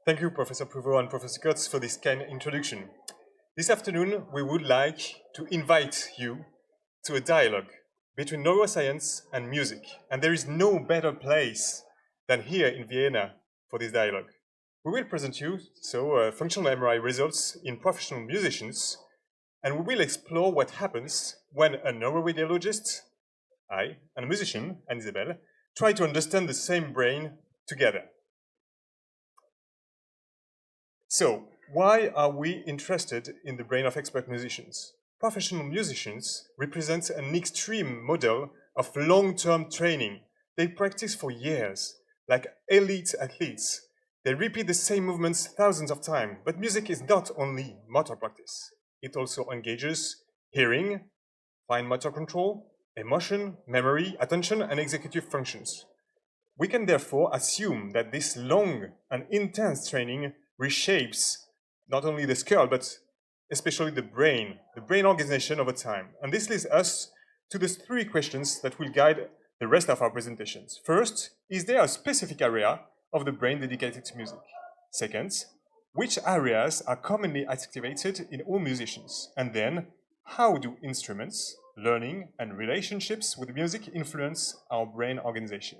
Thank you, Professor Prouveau and Professor Kurtz, for this kind introduction. This afternoon, we would like to invite you to a dialogue between neuroscience and music. And there is no better place than here in Vienna for this dialogue. We will present you functional MRI results in professional musicians, and we will explore what happens when a neuroradiologist, I, and a musician, Anne-Isabelle, try to understand the same brain together. So, why are we interested in the brain of expert musicians? Professional musicians represent an extreme model of long-term training. They practice for years, like elite athletes. They repeat the same movements thousands of times, but music is not only motor practice. It also engages hearing, fine motor control, emotion, memory, attention, and executive functions. We can therefore assume that this long and intense training reshapes not only the skull, but especially the brain organization over time. And this leads us to the three questions that will guide the rest of our presentations. First, is there a specific area of the brain dedicated to music? Second, which areas are commonly activated in all musicians? And then, how do instruments, learning, and relationships with music influence our brain organization?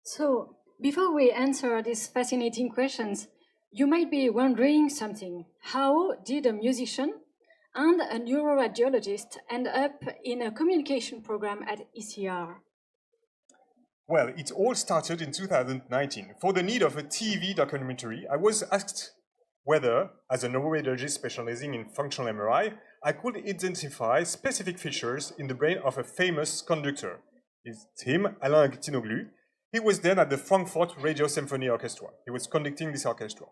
So, before we answer these fascinating questions, you might be wondering something. How did a musician and a neuroradiologist end up in a communication program at ECR? Well, it all started in 2019. For the need of a TV documentary, I was asked whether, as a neuroradiologist specializing in functional MRI, I could identify specific features in the brain of a famous conductor. It's him, Alain Tinoglu. He was then at the Frankfurt Radio Symphony Orchestra. He was conducting this orchestra.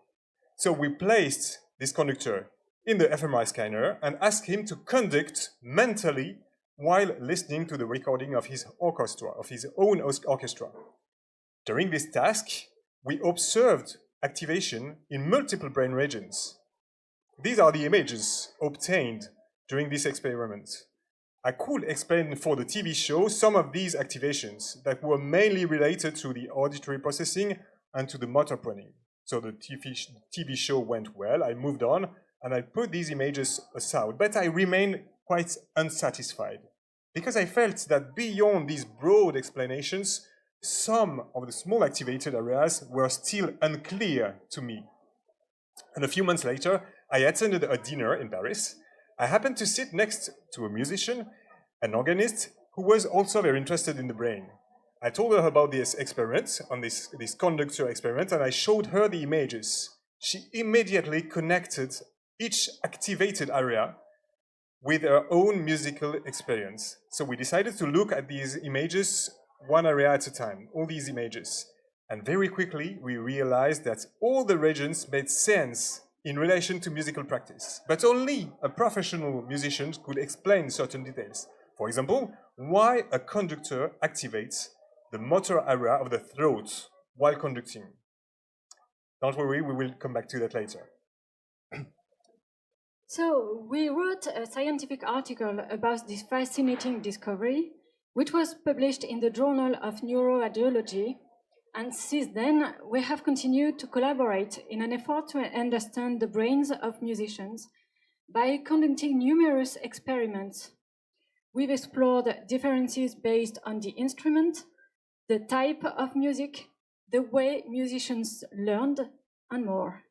So we placed this conductor in the fMRI scanner and asked him to conduct mentally while listening to the recording of his orchestra, of his own orchestra. During this task, we observed activation in multiple brain regions. These are the images obtained during this experiment. I could explain for the TV show some of these activations that were mainly related to the auditory processing and to the motor planning. So the TV show went well, I moved on, and I put these images aside, but I remained quite unsatisfied because I felt that beyond these broad explanations, some of the small activated areas were still unclear to me. And a few months later, I attended a dinner in Paris. I happened to sit next to a musician, an organist, who was also very interested in the brain. I told her about this experiment, on this conductor experiment, and I showed her the images. She immediately connected each activated area with her own musical experience. So we decided to look at these images one area at a time, all these images. And very quickly, we realized that all the regions made sense in relation to musical practice, but only a professional musician could explain certain details. For example, why a conductor activates the motor area of the throat while conducting. Don't worry, we will come back to that later. So, we wrote a scientific article about this fascinating discovery, which was published in the Journal of Neuroradiology. And since then, we have continued to collaborate in an effort to understand the brains of musicians by conducting numerous experiments. We've explored differences based on the instrument, the type of music, the way musicians learned, and more.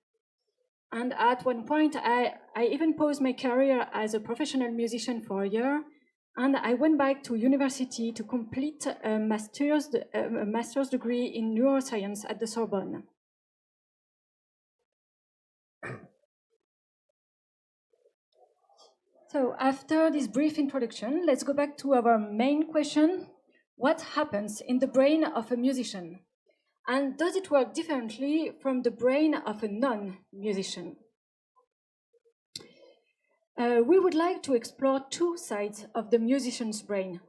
And at one point, I even paused my career as a professional musician for a year, and I went back to university to complete a master's degree in neuroscience at the Sorbonne. So after this brief introduction, let's go back to our main question. What happens in the brain of a musician? And does it work differently from the brain of a non-musician? We would like to explore two sides of the musician's brain.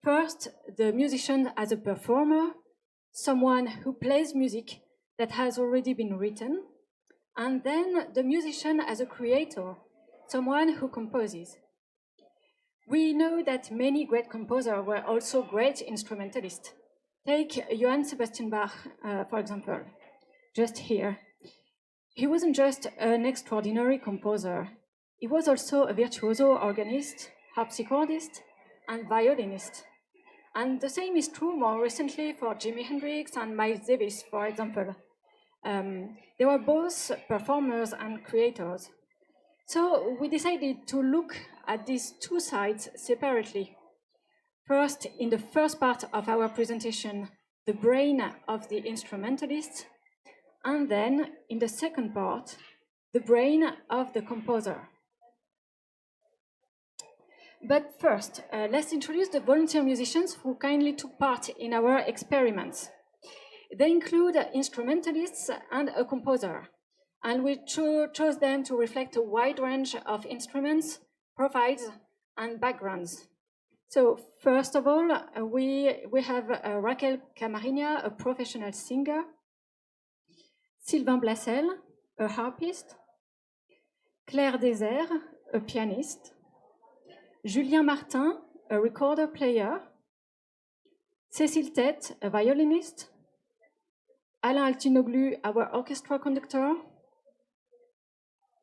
First, the musician as a performer, someone who plays music that has already been written, and then the musician as a creator, someone who composes. We know that many great composers were also great instrumentalists. Take Johann Sebastian Bach, for example. just here. He wasn't just an extraordinary composer. He was also a virtuoso organist, harpsichordist, and violinist. And the same is true more recently for Jimi Hendrix and Miles Davis, for example. They were both performers and creators. So we decided to look at these two sides separately. First, in the first part of our presentation, the brain of the instrumentalist, and then, in the second part, the brain of the composer. But first, let's introduce the volunteer musicians who kindly took part in our experiments. They include instrumentalists and a composer, and we chose them to reflect a wide range of instruments, profiles, and backgrounds. So first of all, we have Raquel Camarilla, a professional singer, Sylvain Blassel, a harpist, Claire Désert, a pianist, Julien Martin, a recorder player, Cécile Tête, a violinist, Alain Altinoglu, our orchestra conductor,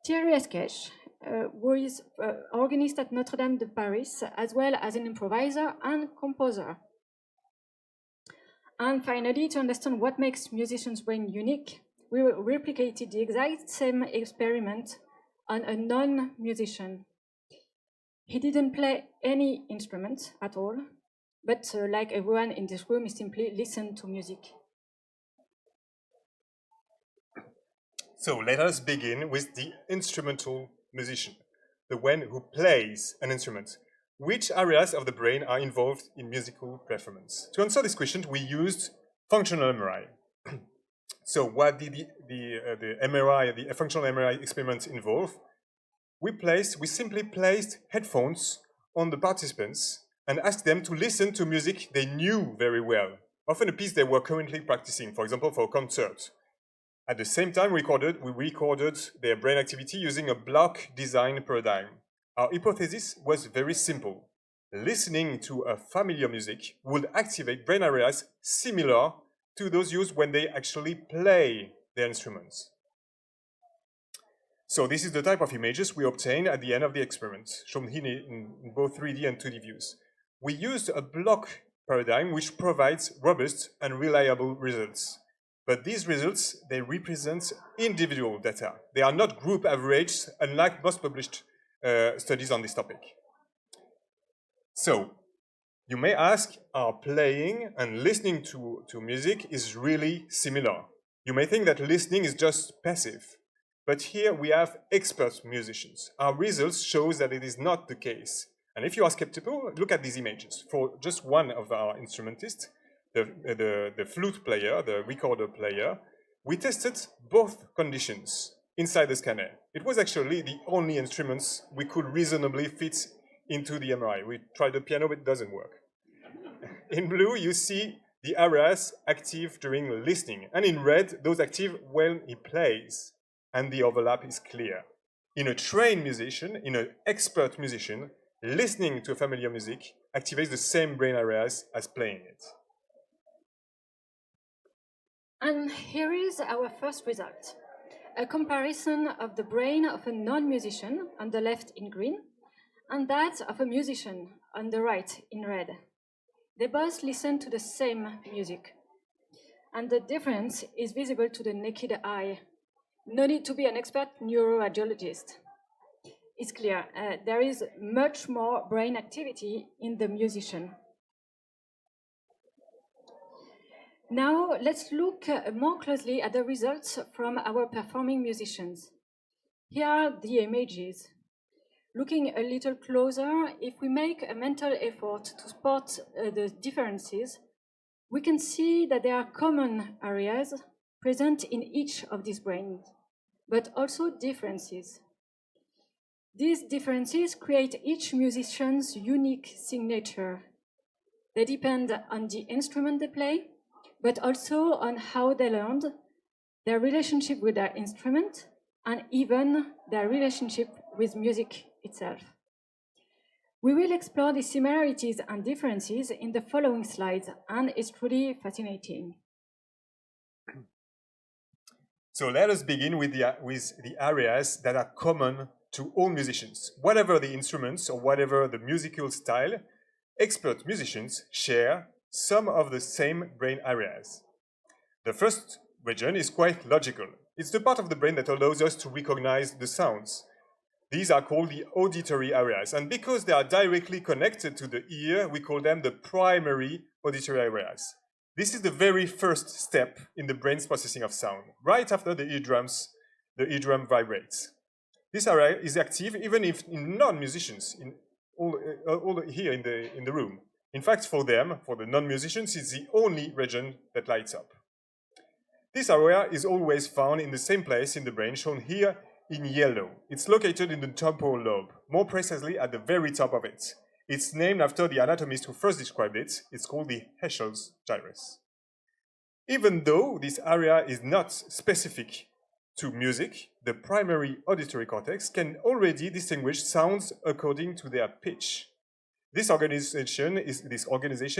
Thierry Esquèche, who is organist at Notre-Dame de Paris, as well as an improviser and composer. And finally, to understand what makes musicians' brain unique, we replicated the exact same experiment on a non-musician. He didn't play any instrument at all, but like everyone in this room, he simply listened to music. So let us begin with the instrumental musician, the one who plays an instrument. Which areas of the brain are involved in musical performance? To answer this question, we used functional MRI. So what did the MRI, the functional MRI experiments involve? We simply placed headphones on the participants and asked them to listen to music they knew very well, often a piece they were currently practicing, for example, for a concert. At the same time, we recorded their brain activity using a block design paradigm. Our hypothesis was very simple. Listening to a familiar music would activate brain areas similar to those used when they actually play their instruments. So this is the type of images we obtained at the end of the experiment, shown here in both 3D and 2D views. We used a block paradigm which provides robust and reliable results. But these results, they represent individual data. They are not group averaged, unlike most published studies on this topic. So, you may ask, are playing and listening to music is really similar? You may think that listening is just passive. But here we have expert musicians. Our results show that it is not the case. And if you are skeptical, look at these images. For just one of our instrumentists, the flute player, the recorder player, we tested both conditions inside the scanner. It was actually the only instruments we could reasonably fit into the MRI. We tried the piano, but it doesn't work. In blue, you see the areas active during listening, and in red, those active when he plays, and the overlap is clear. In a trained musician, in an expert musician, listening to familiar music activates the same brain areas as playing it. And here is our first result. A comparison of the brain of a non-musician on the left in green and that of a musician on the right in red. They both listen to the same music. And the difference is visible to the naked eye. No need to be an expert neuroradiologist. It's clear, there is much more brain activity in the musician. Now, let's look more closely at the results from our performing musicians. Here are the images. Looking a little closer, if we make a mental effort to spot the differences, we can see that there are common areas present in each of these brains, but also differences. These differences create each musician's unique signature. They depend on the instrument they play, but also on how they learned, their relationship with their instrument, and even their relationship with music itself. We will explore the similarities and differences in the following slides, and it's truly fascinating. So let us begin with the areas that are common to all musicians. Whatever the instruments or whatever the musical style, expert musicians share some of the same brain areas. The first region is quite logical. It's the part of the brain that allows us to recognize the sounds. These are called the auditory areas, and because they are directly connected to the ear, we call them the primary auditory areas. This is the very first step in the brain's processing of sound, right after the eardrum vibrates. This area is active even if in non-musicians, in all here in the room. In fact, for them, for the non-musicians, it's the only region that lights up. This area is always found in the same place in the brain, shown here in yellow. It's located in the temporal lobe, more precisely at the very top of it. It's named after the anatomist who first described it. It's called the Heschel's gyrus. Even though this area is not specific to music, the primary auditory cortex can already distinguish sounds according to their pitch. This organization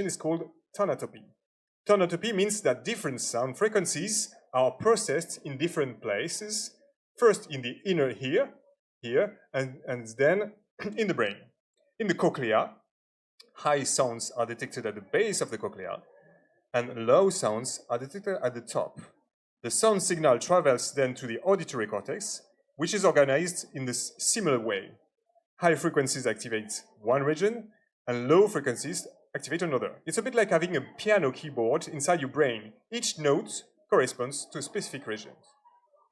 is called tonotopy. Tonotopy means that different sound frequencies are processed in different places, first in the inner ear, here, and then in the brain. In the cochlea, high sounds are detected at the base of the cochlea, and low sounds are detected at the top. The sound signal travels then to the auditory cortex, which is organized in this similar way. High frequencies activate one region, and low frequencies activate another. It's a bit like having a piano keyboard inside your brain. Each note corresponds to a specific region.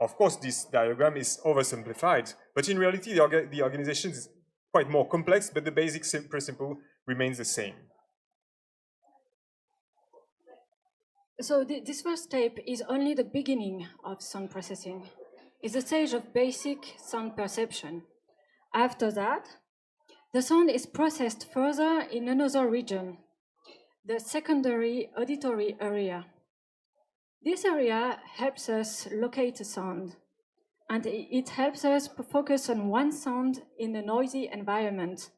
Of course, this diagram is oversimplified, but in reality, the organization is quite more complex, but the basic principle remains the same. So this first step is only the beginning of sound processing. It's a stage of basic sound perception. After that, the sound is processed further in another region, the secondary auditory area. This area helps us locate a sound, and it helps us focus on one sound in a noisy environment.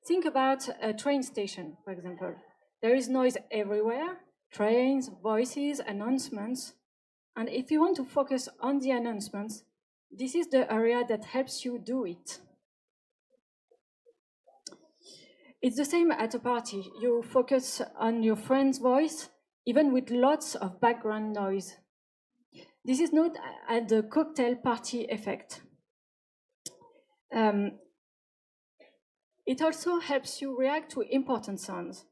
Think about a train station, for example. There is noise everywhere, trains, voices, announcements. And if you want to focus on the announcements, this is the area that helps you do it. It's the same at a party. You focus on your friend's voice, even with lots of background noise. This is not at the cocktail party effect. It also helps you react to important sounds.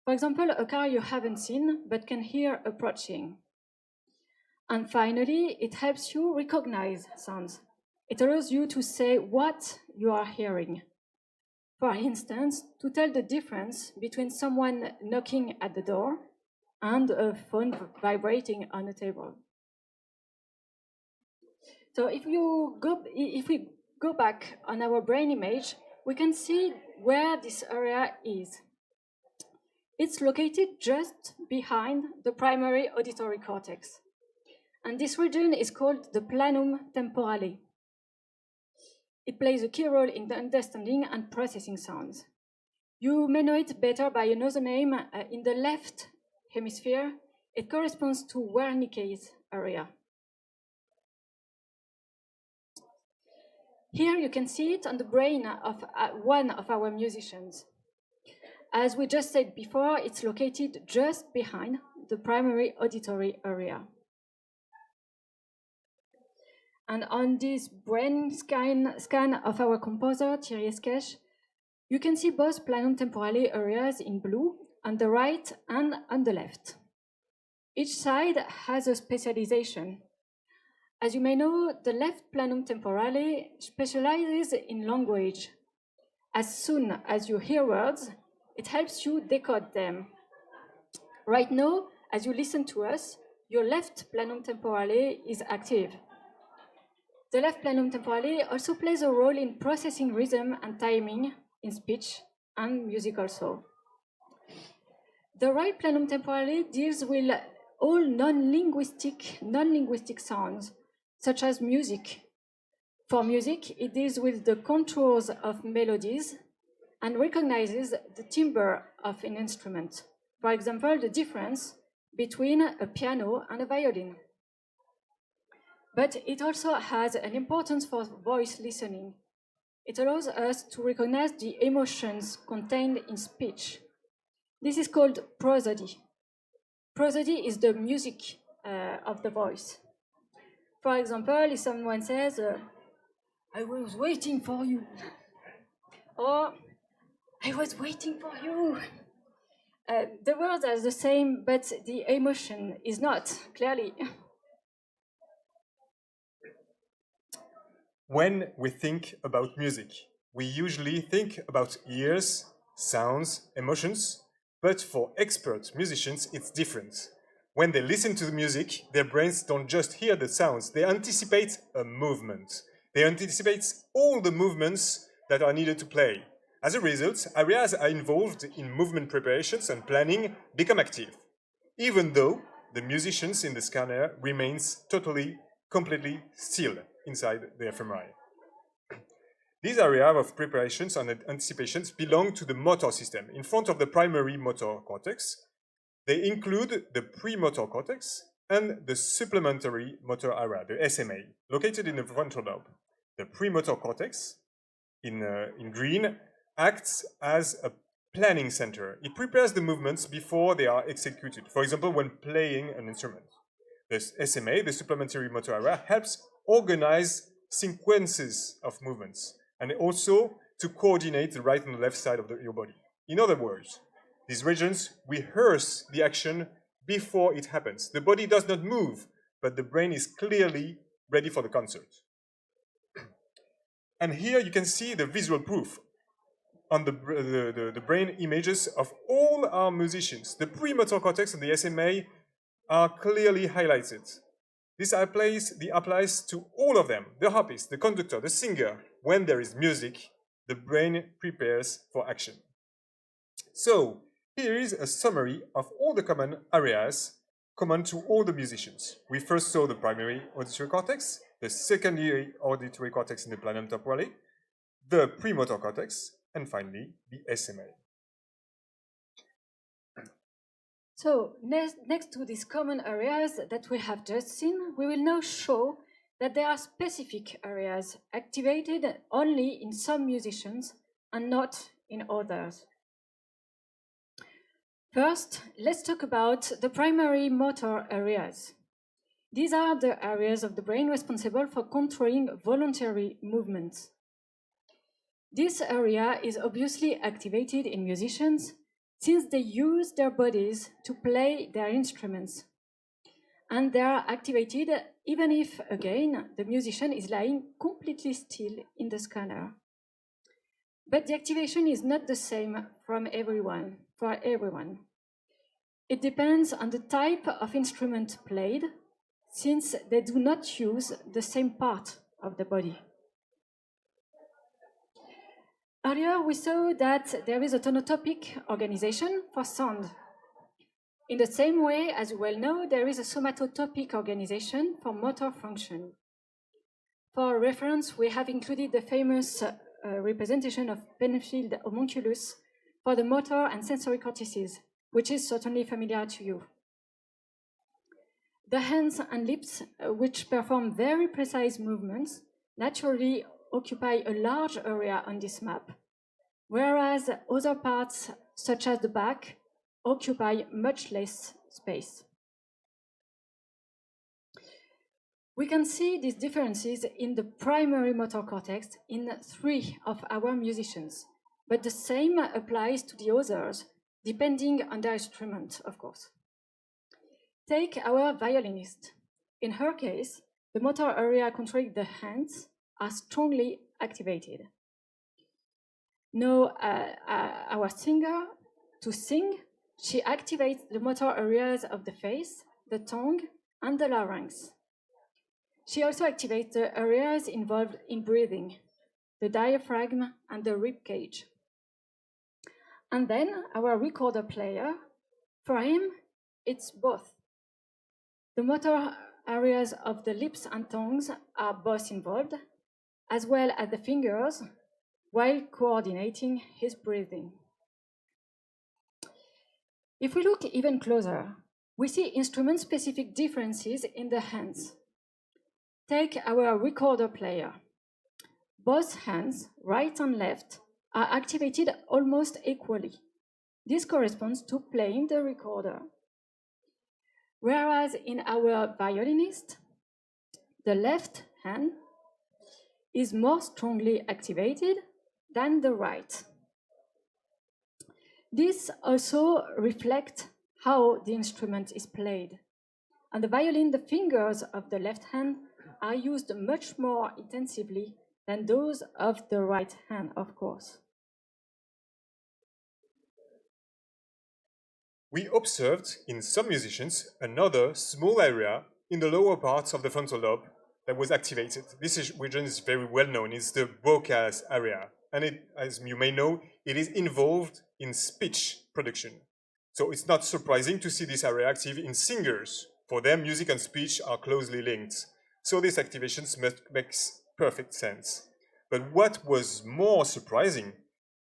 For example, a car you haven't seen but can hear approaching. And finally, it helps you recognize sounds. It allows you to say what you are hearing. For instance, to tell the difference between someone knocking at the door and a phone vibrating on a table. So if we go back on our brain image, we can see where this area is. It's located just behind the primary auditory cortex. And this region is called the planum temporale. It plays a key role in the understanding and processing sounds. You may know it better by another name. In the left hemisphere, it corresponds to Wernicke's area. Here you can see it on the brain of one of our musicians. As we just said before, it's located just behind the primary auditory area. And on this brain scan of our composer, Thierry Esquèche, you can see both planum temporale areas in blue on the right and on the left. Each side has a specialization. As you may know, the left planum temporale specializes in language. As soon as you hear words, it helps you decode them. Right now, as you listen to us, your left planum temporale is active. The left planum temporale also plays a role in processing rhythm and timing in speech and music also. The right planum temporale deals with all non-linguistic sounds, such as music. For music, it deals with the contours of melodies and recognizes the timbre of an instrument. For example, the difference between a piano and a violin. But it also has an importance for voice listening. It allows us to recognize the emotions contained in speech. This is called prosody. Prosody is the music of the voice. For example, if someone says, I was waiting for you, or I was waiting for you. The words are the same, but the emotion is not, clearly. When we think about music, we usually think about ears, sounds, emotions, but for expert musicians, it's different. When they listen to the music, their brains don't just hear the sounds, they anticipate a movement. They anticipate all the movements that are needed to play. As a result, areas are involved in movement preparations and planning become active, even though the musicians in the scanner remains completely still inside the fMRI. These areas of preparations and anticipations belong to the motor system in front of the primary motor cortex. They include the premotor cortex and the supplementary motor area, the SMA, located in the frontal lobe. The premotor cortex, in green, acts as a planning center. It prepares the movements before they are executed, for example, when playing an instrument. The SMA, the supplementary motor area, helps organize sequences of movements and also to coordinate the right and the left side of your body. In other words, these regions rehearse the action before it happens. The body does not move, but the brain is clearly ready for the concert. And here you can see the visual proof on the brain images of all our musicians. The premotor cortex and the SMA are clearly highlighted. This applies to all of them, the harpist, the conductor, the singer. When there is music, the brain prepares for action. So, here is a summary of all the common areas common to all the musicians. We first saw the primary auditory cortex, the secondary auditory cortex in the planum temporale, the premotor cortex, and finally, the SMA. So, next to these common areas that we have just seen, we will now show that there are specific areas activated only in some musicians and not in others. First, let's talk about the primary motor areas. These are the areas of the brain responsible for controlling voluntary movements. This area is obviously activated in musicians since they use their bodies to play their instruments. And they are activated even if, again, the musician is lying completely still in the scanner. But the activation is not the same for everyone. It depends on the type of instrument played, since they do not use the same part of the body. Earlier, we saw that there is a tonotopic organization for sound. In the same way, as you well know, there is a somatotopic organization for motor function. For reference, we have included the famous representation of Penfield homunculus for the motor and sensory cortices, which is certainly familiar to you. The hands and lips, which perform very precise movements, naturally occupy a large area on this map, whereas other parts, such as the back, occupy much less space. We can see these differences in the primary motor cortex in 3 of our musicians, but the same applies to the others, depending on their instrument, of course. Take our violinist. In her case, the motor area controlling the hands are strongly activated. Now, our singer, to sing, she activates the motor areas of the face, the tongue, and the larynx. She also activates the areas involved in breathing, the diaphragm and the rib cage. And then our recorder player, for him, it's both. The motor areas of the lips and tongues are both involved, as well as the fingers, while coordinating his breathing. If we look even closer, we see instrument-specific differences in the hands. Take our recorder player. Both hands, right and left, are activated almost equally. This corresponds to playing the recorder. Whereas in our violinist, the left hand is more strongly activated than the right. This also reflects how the instrument is played. On the violin, the fingers of the left hand are used much more intensively than those of the right hand, of course. We observed in some musicians another small area in the lower parts of the frontal lobe that was activated. This region is very well known. It's the Broca's area. And it, as you may know, it is involved in speech production. So it's not surprising to see this area active in singers. For them, music and speech are closely linked. So this activation makes perfect sense. But what was more surprising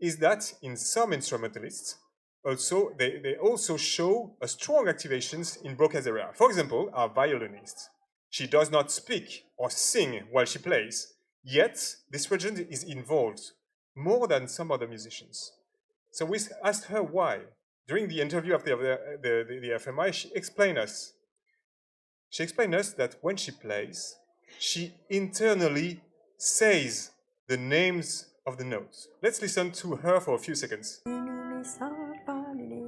is that in some instrumentalists, they also show a strong activations in Broca's area. For example, our violinist. She does not speak or sing while she plays, yet this region is involved more than some other musicians. So we asked her why. During the interview of the fMRI, she explained us that when she plays, she internally says the names of the notes. Let's listen to her for a few seconds.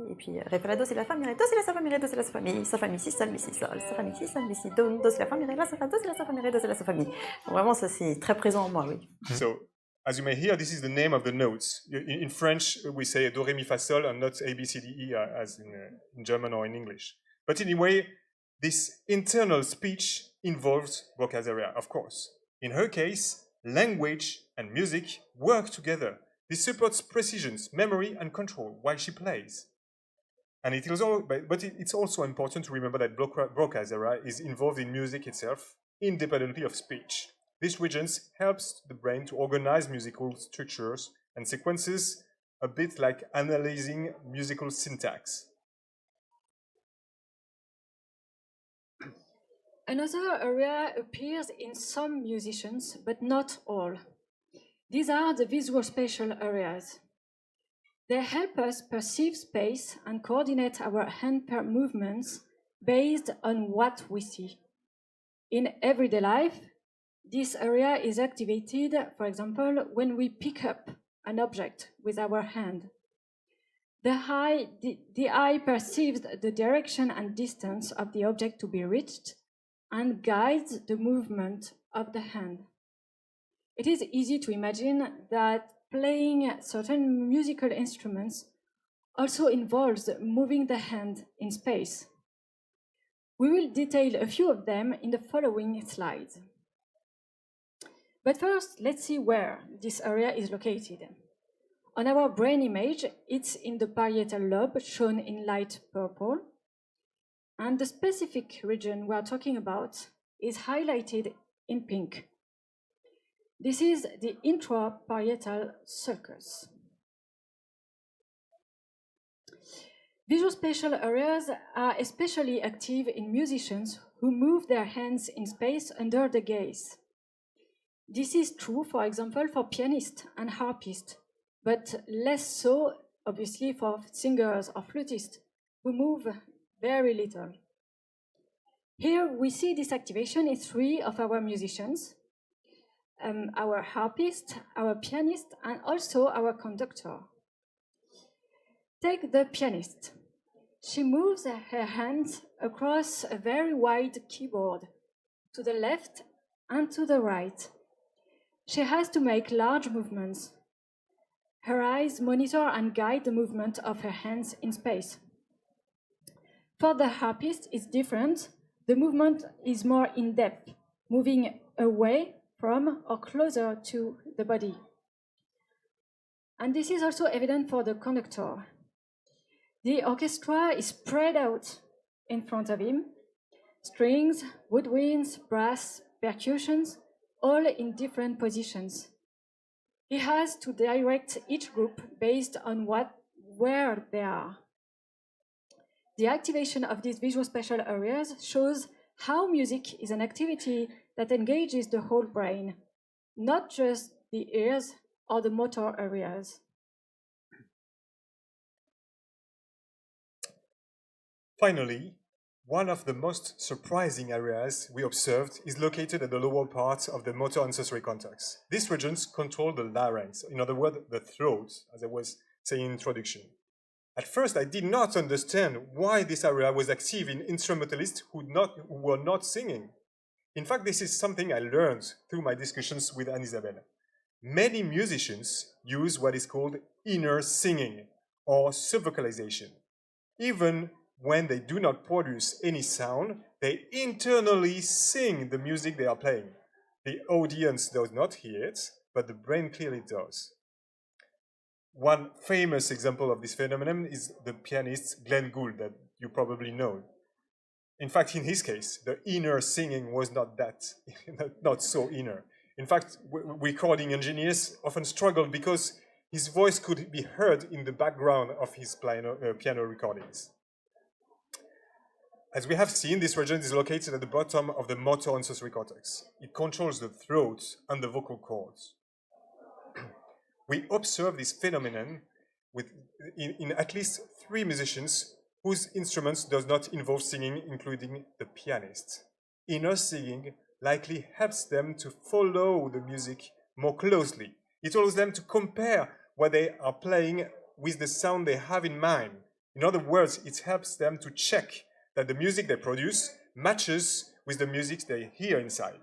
Et puis ré fa la do c'est la fa mi ré do c'est la sa fa mi ré do c'est la sa fa mi si sol mi si sol sa fa mi si sol mi si do c'est la fa mi ré la sa fa do c'est la sa fa mi ré do c'est la sa fa mi. Vraiment ça c'est très présent en moi, oui. So as you may hear, this is the name of the notes. In French we say do ré mi fa sol and not A B C D E as in German or in English. But anyway, this internal speech involves Broca's area, of course. In her case, language and music work together. This supports precision, memory, and control while she plays. And it's also important to remember that Broca's area is involved in music itself, independently of speech. This region helps the brain to organize musical structures and sequences, a bit like analyzing musical syntax. Another area appears in some musicians, but not all. These are the visual spatial areas. They help us perceive space and coordinate our hand movements based on what we see. In everyday life, this area is activated, for example, when we pick up an object with our hand. The eye perceives the direction and distance of the object to be reached and guides the movement of the hand. It is easy to imagine that playing certain musical instruments also involves moving the hand in space. We will detail a few of them in the following slides. But first, let's see where this area is located. On our brain image, it's in the parietal lobe, shown in light purple, and the specific region we are talking about is highlighted in pink. This is the intraparietal sulcus. Visual spatial areas are especially active in musicians who move their hands in space under the gaze. This is true, for example, for pianists and harpists, but less so, obviously, for singers or flutists who move very little. Here we see this activation in three of our musicians, our harpist, our pianist, and also our conductor. Take the pianist. She moves her hands across a very wide keyboard, to the left and to the right. She has to make large movements. Her eyes monitor and guide the movement of her hands in space. For the harpist, it's different. The movement is more in-depth, moving away from or closer to the body. And this is also evident for the conductor. The orchestra is spread out in front of him. Strings, woodwinds, brass, percussions, all in different positions. He has to direct each group based on where they are. The activation of these visual spatial areas shows how music is an activity that engages the whole brain, not just the ears or the motor areas. Finally, one of the most surprising areas we observed is located at the lower part of the motor and sensory cortex. These regions control the larynx, in other words, the throat, as I was saying in introduction. At first, I did not understand why this area was active in instrumentalists who were not singing. In fact, this is something I learned through my discussions with Anne-Isabelle. Many musicians use what is called inner singing or subvocalization. Even when they do not produce any sound, they internally sing the music they are playing. The audience does not hear it, but the brain clearly does. One famous example of this phenomenon is the pianist Glenn Gould, that you probably know. In fact, in his case, the inner singing was not so inner. In fact, recording engineers often struggled because his voice could be heard in the background of his piano recordings. As we have seen, this region is located at the bottom of the motor and sensory cortex. It controls the throat and the vocal cords. We observe this phenomenon in at least 3 musicians whose instruments does not involve singing, including the pianist. Inner singing likely helps them to follow the music more closely. It allows them to compare what they are playing with the sound they have in mind. In other words, it helps them to check that the music they produce matches with the music they hear inside.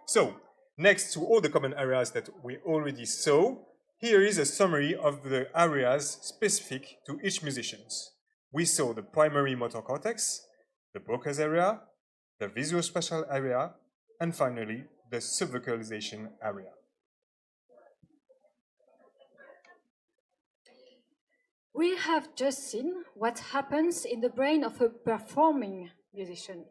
So, next to all the common areas that we already saw, here is a summary of the areas specific to each musician. We saw the primary motor cortex, the Broca's area, the visuospatial area, and finally, the subvocalization area. We have just seen what happens in the brain of a performing musician.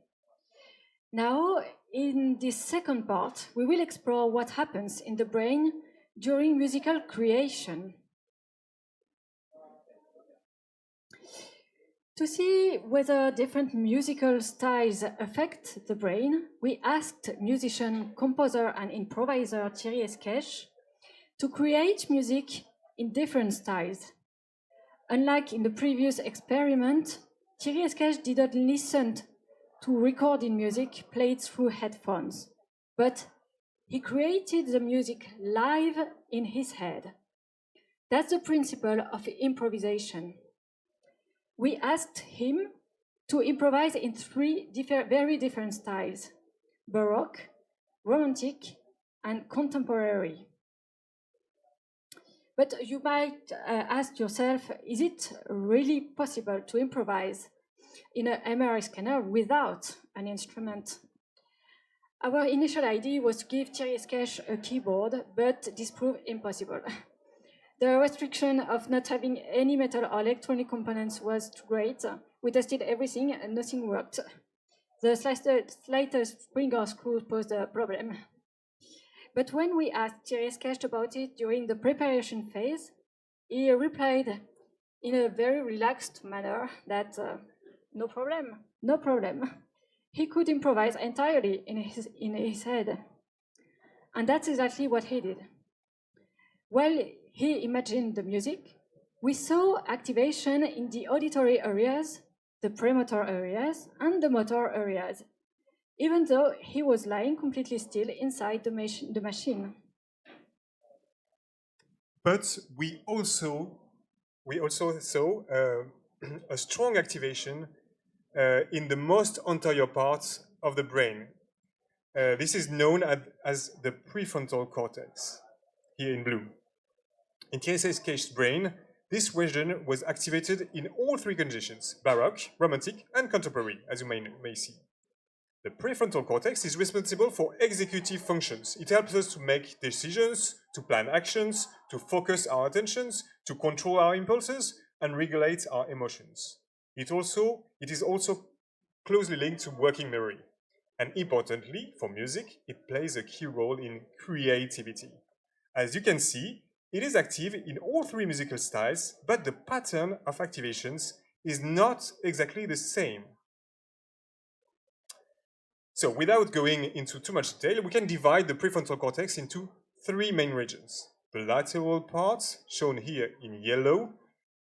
Now, in this second part, we will explore what happens in the brain during musical creation. To see whether different musical styles affect the brain, we asked musician, composer, and improviser Thierry Esquèche to create music in different styles. Unlike in the previous experiment, Thierry Esquèche did not listen to recording music played through headphones, but he created the music live in his head. That's the principle of improvisation. We asked him to improvise in 3 very different styles: Baroque, Romantic, and Contemporary. But you might ask yourself, is it really possible to improvise in an MRI scanner without an instrument? Our initial idea was to give Thierry Esquèche a keyboard, but this proved impossible. The restriction of not having any metal or electronic components was too great. We tested everything and nothing worked. The slightest spring or screw posed a problem. But when we asked Thierry Esquèche about it during the preparation phase, he replied in a very relaxed manner that no problem. He could improvise entirely in his head. And that's exactly what he did. While he imagined the music, we saw activation in the auditory areas, the premotor areas, and the motor areas, even though he was lying completely still inside the machine. But we also saw a strong activation in the most anterior parts of the brain. This is known as the prefrontal cortex, here in blue. In Thierry Esquèche's brain, this region was activated in all 3 conditions: Baroque, Romantic, and Contemporary, as you may see. The prefrontal cortex is responsible for executive functions. It helps us to make decisions, to plan actions, to focus our attentions, to control our impulses, and regulate our emotions. It is also closely linked to working memory. And importantly, for music, it plays a key role in creativity. As you can see, it is active in all 3 musical styles, but the pattern of activations is not exactly the same. So without going into too much detail, we can divide the prefrontal cortex into three main regions. The lateral part, shown here in yellow,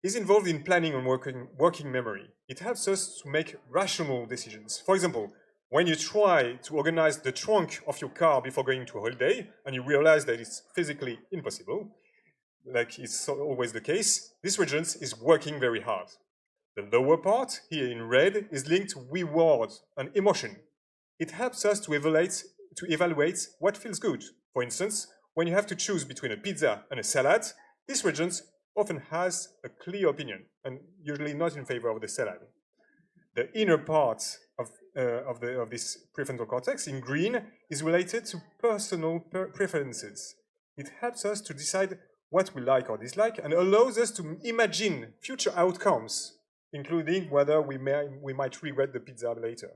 is involved in planning and working memory. It helps us to make rational decisions. For example, when you try to organize the trunk of your car before going to a holiday and you realize that it's physically impossible, like it's always the case, this region is working very hard. The lower part, here in red, is linked to reward and emotion. It helps us to evaluate what feels good. For instance, when you have to choose between a pizza and a salad, this region often has a clear opinion, and usually not in favor of the salad. The inner part of this prefrontal cortex, in green, is related to personal preferences. It helps us to decide what we like or dislike, and allows us to imagine future outcomes, including whether we might regret the pizza later.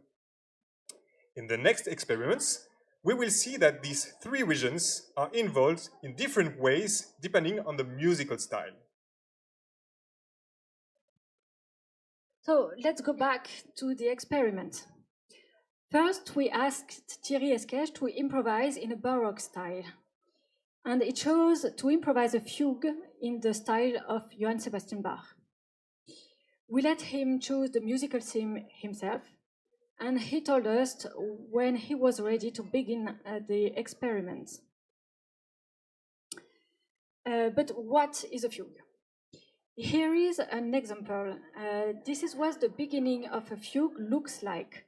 In the next experiments, we will see that these three regions are involved in different ways depending on the musical style. So let's go back to the experiment. First, we asked Thierry Esquèche to improvise in a Baroque style. And he chose to improvise a fugue in the style of Johann Sebastian Bach. We let him choose the musical theme himself, and he told us when he was ready to begin the experiment. But what is a fugue? Here is an example. This is what the beginning of a fugue looks like.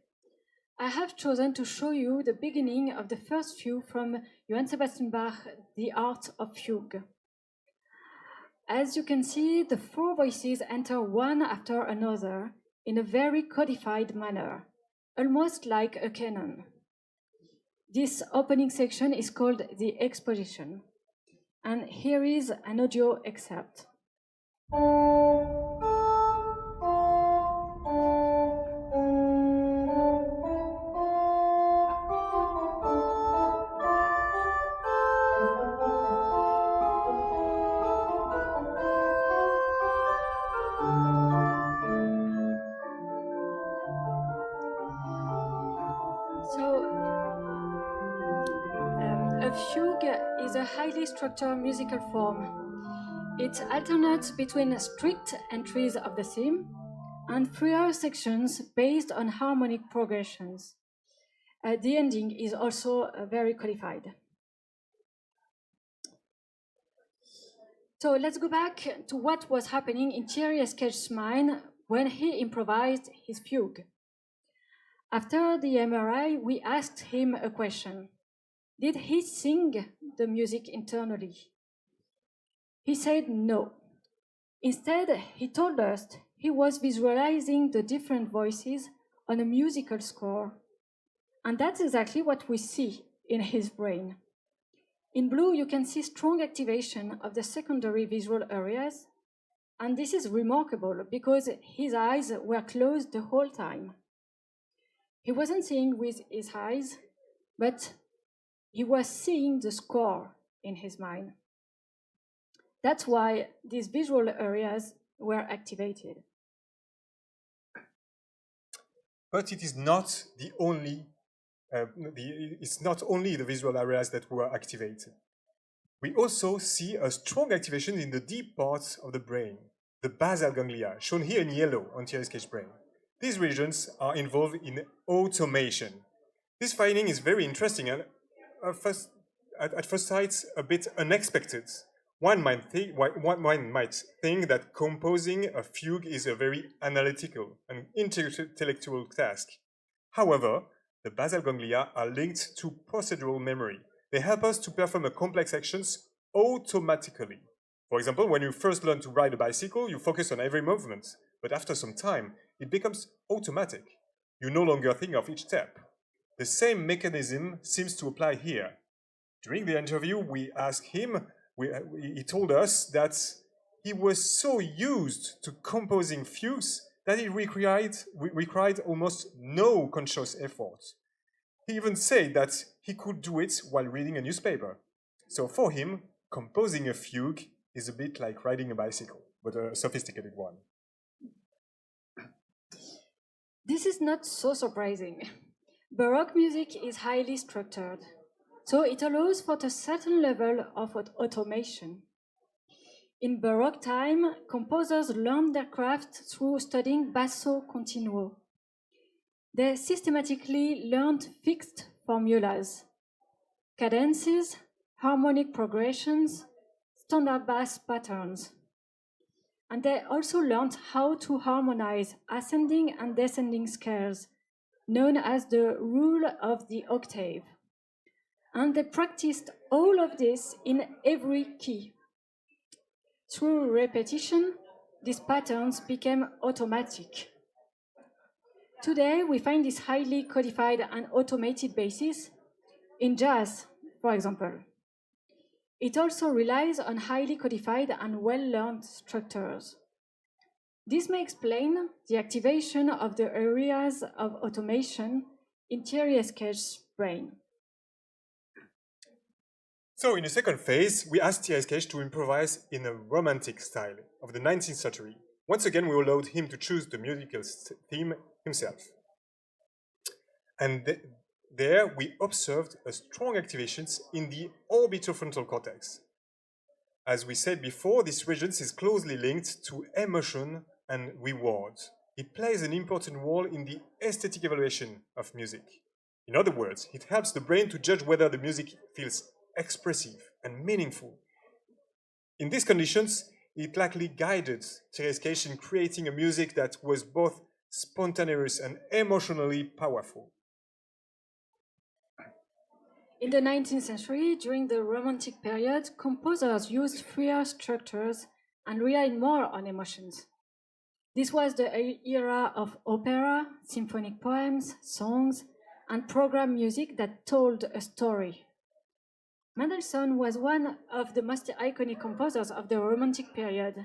I have chosen to show you the beginning of the first fugue from Johann Sebastian Bach, The Art of Fugue. As you can see, the four voices enter one after another in a very codified manner, almost like a canon. This opening section is called the exposition. And here is an audio excerpt. A fugue is a highly structured musical form. It alternates between strict entries of the theme and freer sections based on harmonic progressions. The ending is also very codified. So let's go back to what was happening in Thierry Esquèche's mind when he improvised his fugue. After the MRI, we asked him a question. Did he sing the music internally? He said no. Instead, he told us he was visualizing the different voices on a musical score. And that's exactly what we see in his brain. In blue, you can see strong activation of the secondary visual areas. And this is remarkable because his eyes were closed the whole time. He wasn't seeing with his eyes, but he was seeing the score in his mind. That's why these visual areas were activated. But it is not the only. It's not only the visual areas that were activated. We also see a strong activation in the deep parts of the brain, the basal ganglia, shown here in yellow on Thierry Esquèche's brain. These regions are involved in automation. This finding is very interesting and at first sight a bit unexpected. One might think that composing a fugue is a very analytical and intellectual task. However, the basal ganglia are linked to procedural memory. They help us to perform complex actions automatically. For example, when you first learn to ride a bicycle, you focus on every movement, but after some time, it becomes automatic. You no longer think of each step. The same mechanism seems to apply here. During the interview, we asked him, he told us that he was so used to composing fugues that it required almost no conscious effort. He even said that he could do it while reading a newspaper. So for him, composing a fugue is a bit like riding a bicycle, but a sophisticated one. This is not so surprising. Baroque music is highly structured, so it allows for a certain level of automation. In Baroque time, composers learned their craft through studying basso continuo. They systematically learned fixed formulas, cadences, harmonic progressions, standard bass patterns. And they also learned how to harmonize ascending and descending scales, known as the rule of the octave. And they practiced all of this in every key. Through repetition, these patterns became automatic. Today, we find this highly codified and automated basis in jazz, for example. It also relies on highly codified and well-learned structures. This may explain the activation of the areas of automation in Thierry Esquèche's brain. So in the second phase, we asked Thierry Esquèche to improvise in a romantic style of the 19th century. Once again, we allowed him to choose the musical theme himself. And there we observed a strong activations in the orbitofrontal cortex. As we said before, this region is closely linked to emotion and reward. It plays an important role in the aesthetic evaluation of music. In other words, it helps the brain to judge whether the music feels expressive and meaningful. In these conditions, it likely guided Thierry Esquèche in creating a music that was both spontaneous and emotionally powerful. In the 19th century, during the Romantic period, composers used freer structures and relied more on emotions. This was the era of opera, symphonic poems, songs, and program music that told a story. Mendelssohn was one of the most iconic composers of the Romantic period.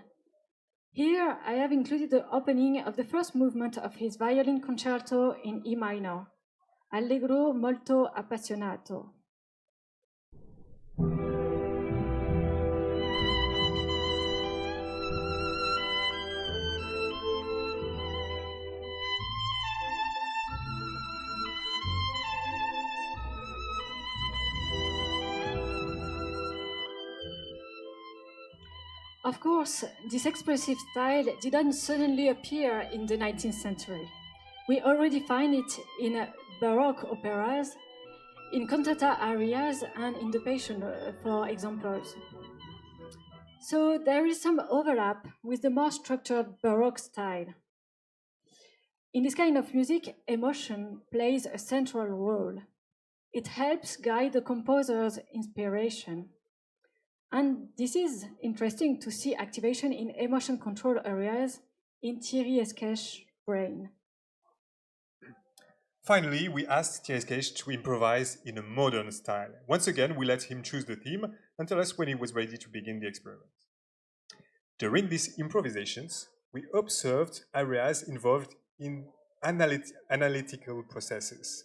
Here, I have included the opening of the first movement of his violin concerto in E minor, Allegro molto appassionato. Of course, this expressive style didn't suddenly appear in the 19th century. We already find it in Baroque operas, in cantata arias, and in the Passion, for examples. So there is some overlap with the more structured Baroque style. In this kind of music, emotion plays a central role. It helps guide the composer's inspiration. And this is interesting to see activation in emotion control areas in Thierry Esquèche's brain. Finally, we asked Thierry Esquèche to improvise in a modern style. Once again, we let him choose the theme and tell us when he was ready to begin the experiment. During these improvisations, we observed areas involved in analytical processes.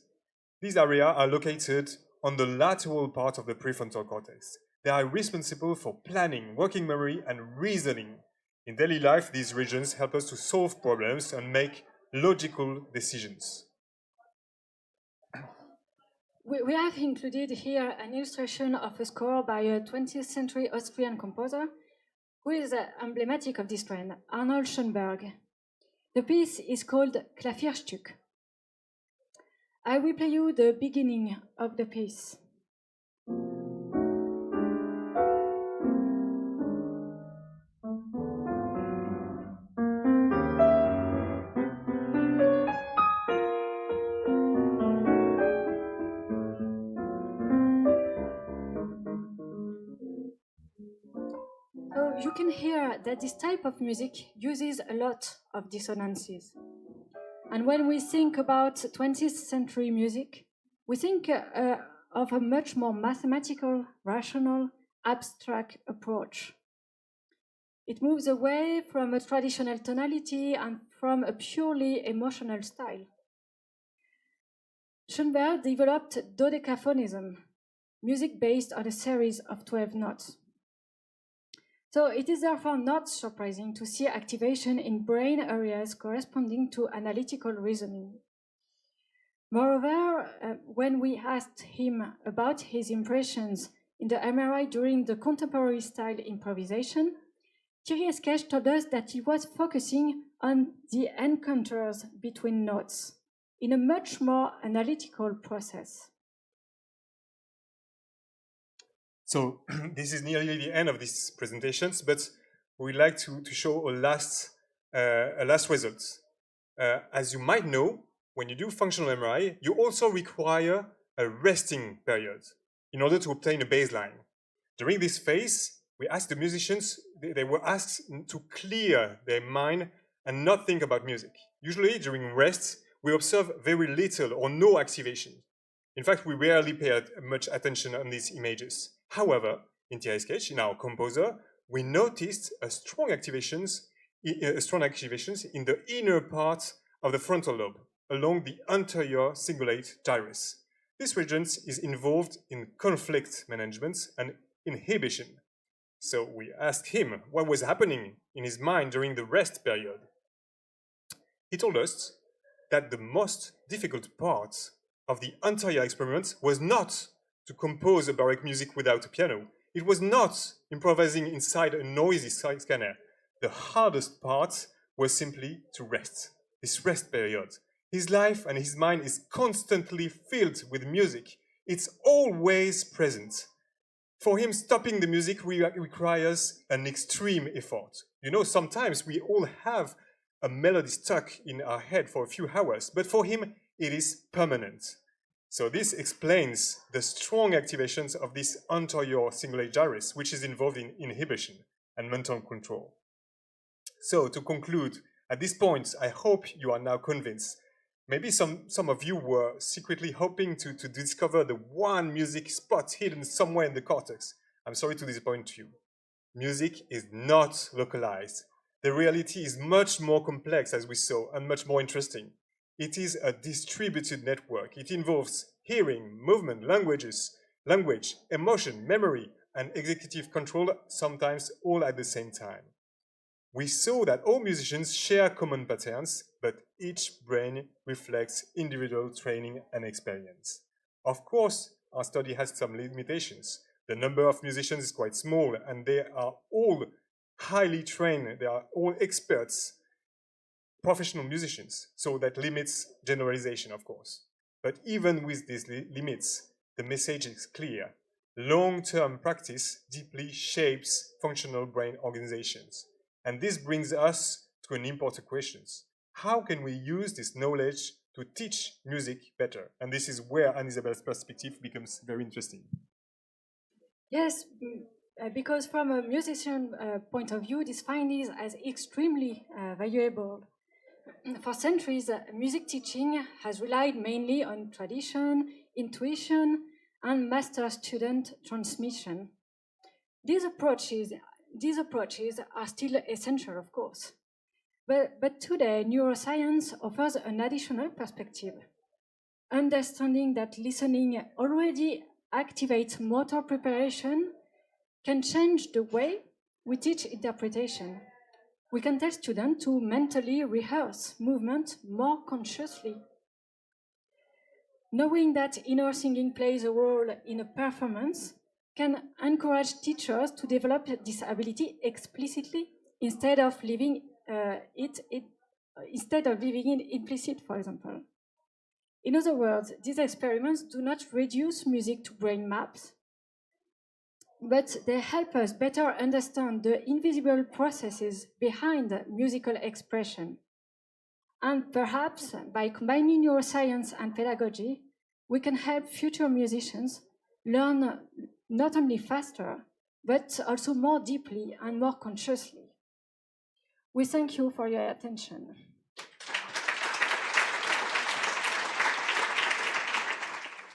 These areas are located on the lateral part of the prefrontal cortex. They are responsible for planning, working memory, and reasoning. In daily life, these regions help us to solve problems and make logical decisions. We have included here an illustration of a score by a 20th century Austrian composer who is emblematic of this trend, Arnold Schoenberg. The piece is called Klavierstück. I will play you the beginning of the piece. So you can hear that this type of music uses a lot of dissonances. And when we think about 20th century music, we think of a much more mathematical, rational, abstract approach. It moves away from a traditional tonality and from a purely emotional style. Schoenberg developed dodecaphonism, music based on a series of 12 notes. So it is therefore not surprising to see activation in brain areas corresponding to analytical reasoning. Moreover, when we asked him about his impressions in the MRI during the contemporary style improvisation, Thierry Esquèche told us that he was focusing on the encounters between notes in a much more analytical process. So this is nearly the end of these presentations, but we'd like to show a last result. As you might know, when you do functional MRI, you also require a resting period in order to obtain a baseline. During this phase, we asked the musicians, they were asked to clear their mind and not think about music. Usually during rest, we observe very little or no activation. In fact, we rarely pay much attention on these images. However, in Thierry Esquèche, in our composer, we noticed strong activations in the inner part of the frontal lobe, along the anterior cingulate gyrus. This region is involved in conflict management and inhibition. So we asked him what was happening in his mind during the rest period. He told us that the most difficult part of the entire experiment was not to compose a baroque music without a piano. It was not improvising inside a noisy scanner. The hardest part was simply to rest, this rest period. His life and his mind is constantly filled with music. It's always present. For him, stopping the music requires an extreme effort. You know, sometimes we all have a melody stuck in our head for a few hours, but for him, it is permanent. So this explains the strong activations of this anterior cingulate gyrus, which is involved in inhibition and mental control. So to conclude, at this point, I hope you are now convinced. Maybe some of you were secretly hoping to discover the one music spot hidden somewhere in the cortex. I'm sorry to disappoint you. Music is not localized. The reality is much more complex, as we saw, and much more interesting. It is a distributed network. It involves hearing, movement, language, emotion, memory, and executive control, sometimes all at the same time. We saw that all musicians share common patterns, but each brain reflects individual training and experience. Of course, our study has some limitations. The number of musicians is quite small, and they are all highly trained. They are all experts, professional musicians, so that limits generalization, of course. But even with these limits, the message is clear. Long-term practice deeply shapes functional brain organizations. And this brings us to an important question. How can we use this knowledge to teach music better? And this is where Anne-Isabelle's perspective becomes very interesting. Yes, because from a musician point of view, this finding is extremely valuable. For centuries, music teaching has relied mainly on tradition, intuition, and master-student transmission. These approaches are still essential, of course. But today, neuroscience offers an additional perspective. Understanding that listening already activates motor preparation can change the way we teach interpretation. We can tell students to mentally rehearse movement more consciously. Knowing that inner singing plays a role in a performance can encourage teachers to develop this ability explicitly instead of leaving it implicit, for example. In other words, these experiments do not reduce music to brain maps, but they help us better understand the invisible processes behind musical expression. And perhaps by combining neuroscience and pedagogy, we can help future musicians learn not only faster, but also more deeply and more consciously. We thank you for your attention.